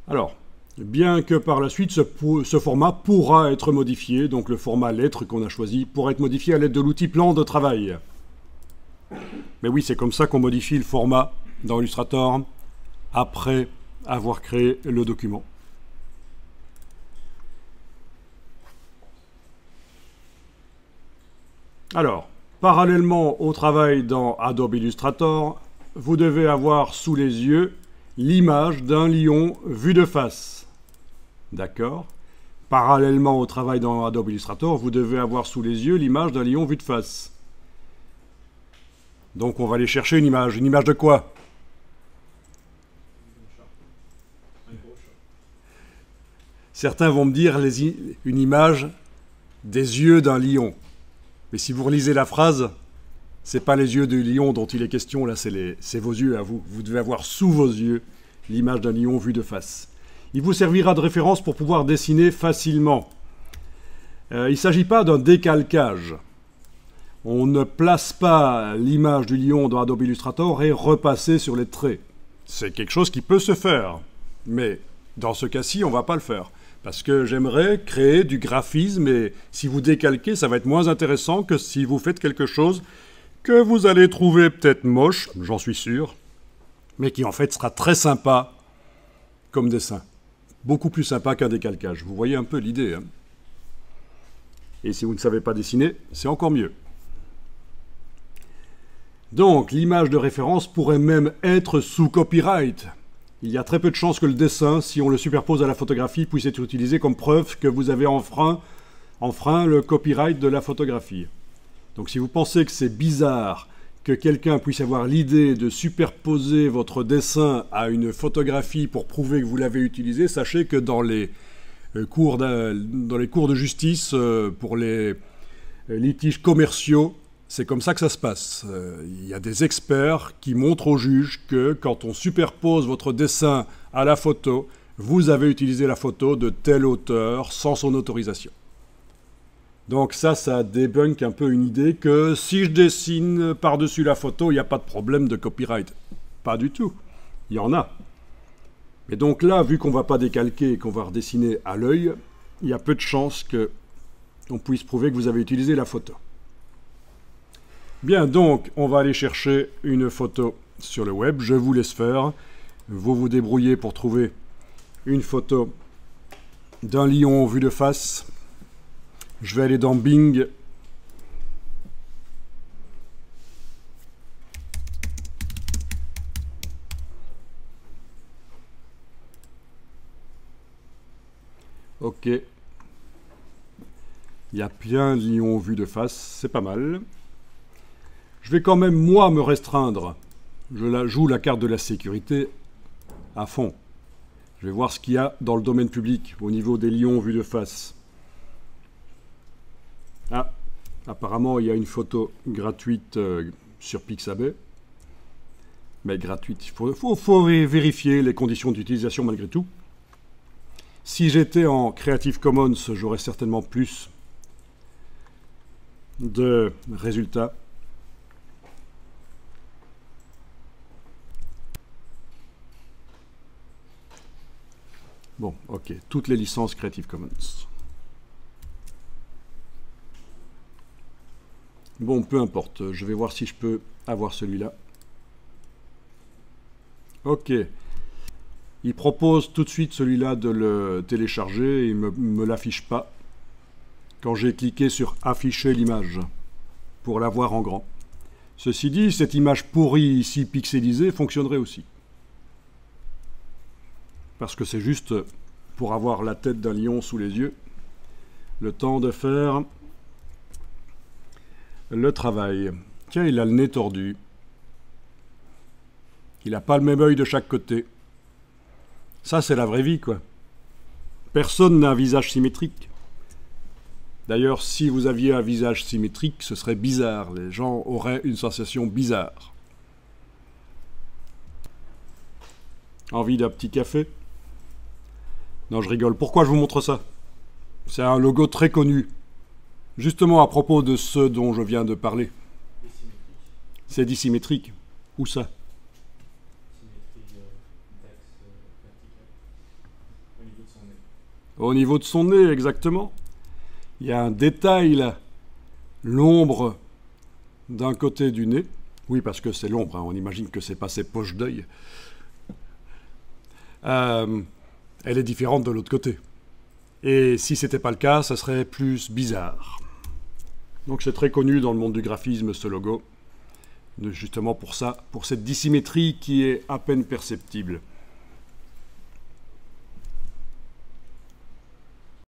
Alors, bien que par la suite, ce format pourra être modifié, donc le format lettre qu'on a choisi pourra être modifié à l'aide de l'outil plan de travail. Mais oui, c'est comme ça qu'on modifie le format dans Illustrator après avoir créé le document. Alors, parallèlement au travail dans Adobe Illustrator, vous devez avoir sous les yeux l'image d'un lion vu de face. D'accord? Parallèlement au travail dans Adobe Illustrator, vous devez avoir sous les yeux l'image d'un lion vu de face. Donc on va aller chercher une image. Une image de quoi? Certains vont me dire une image des yeux d'un lion. Mais si vous relisez la phrase, c'est pas les yeux du lion dont il est question, là, c'est vos yeux à vous. Vous devez avoir sous vos yeux l'image d'un lion vu de face. Il vous servira de référence pour pouvoir dessiner facilement. Il ne s'agit pas d'un décalcage. On ne place pas l'image du lion dans Adobe Illustrator et repasser sur les traits. C'est quelque chose qui peut se faire, mais dans ce cas-ci, on ne va pas le faire. Parce que j'aimerais créer du graphisme et si vous décalquez, ça va être moins intéressant que si vous faites quelque chose que vous allez trouver peut-être moche, j'en suis sûr, mais qui en fait sera très sympa comme dessin. Beaucoup plus sympa qu'un décalcage. Vous voyez un peu l'idée, hein? Et si vous ne savez pas dessiner, c'est encore mieux. Donc, l'image de référence pourrait même être sous copyright. Il y a très peu de chances que le dessin, si on le superpose à la photographie, puisse être utilisé comme preuve que vous avez enfreint le copyright de la photographie. Donc si vous pensez que c'est bizarre que quelqu'un puisse avoir l'idée de superposer votre dessin à une photographie pour prouver que vous l'avez utilisé, sachez que dans les cours de justice, pour les litiges commerciaux, c'est comme ça que ça se passe. Il y a des experts qui montrent aux juges que quand on superpose votre dessin à la photo, vous avez utilisé la photo de tel auteur sans son autorisation. Donc ça débunk un peu une idée que si je dessine par-dessus la photo, il n'y a pas de problème de copyright. Pas du tout. Il y en a. Mais donc là, vu qu'on ne va pas décalquer et qu'on va redessiner à l'œil, il y a peu de chances qu'on puisse prouver que vous avez utilisé la photo. Bien, donc, on va aller chercher une photo sur le web. Je vous laisse faire. Vous vous débrouillez pour trouver une photo d'un lion vu de face. Je vais aller dans Bing. Ok. Il y a plein de lions vus de face. C'est pas mal. Je vais quand même, moi, me restreindre. Je joue la carte de la sécurité à fond. Je vais voir ce qu'il y a dans le domaine public au niveau des lions vus de face. Ah, apparemment, il y a une photo gratuite sur Pixabay. Mais gratuite, il faut vérifier les conditions d'utilisation malgré tout. Si j'étais en Creative Commons, j'aurais certainement plus de résultats. Bon, ok, toutes les licences Creative Commons. Bon, peu importe, je vais voir si je peux avoir celui-là. Ok. Il propose tout de suite celui-là de le télécharger, et il ne me l'affiche pas quand j'ai cliqué sur « Afficher l'image » pour la voir en grand. Ceci dit, cette image pourrie ici pixelisée fonctionnerait aussi. Parce que c'est juste pour avoir la tête d'un lion sous les yeux, le temps de faire le travail. Tiens, il a le nez tordu. Il n'a pas le même œil de chaque côté. Ça, c'est la vraie vie, quoi. Personne n'a un visage symétrique. D'ailleurs, si vous aviez un visage symétrique, ce serait bizarre. Les gens auraient une sensation bizarre. Envie d'un petit café? Non, je rigole. Pourquoi je vous montre ça? C'est un logo très connu. Justement à propos de ce dont je viens de parler. C'est dissymétrique. Où ça? Au niveau de son nez, exactement. Il y a un détail là. L'ombre d'un côté du nez. Oui, parce que c'est l'ombre, hein. On imagine que c'est pas ses poches d'œil. Elle est différente de l'autre côté. Et si c'était pas le cas, ça serait plus bizarre. Donc c'est très connu dans le monde du graphisme, ce logo. Justement pour ça, pour cette dissymétrie qui est à peine perceptible.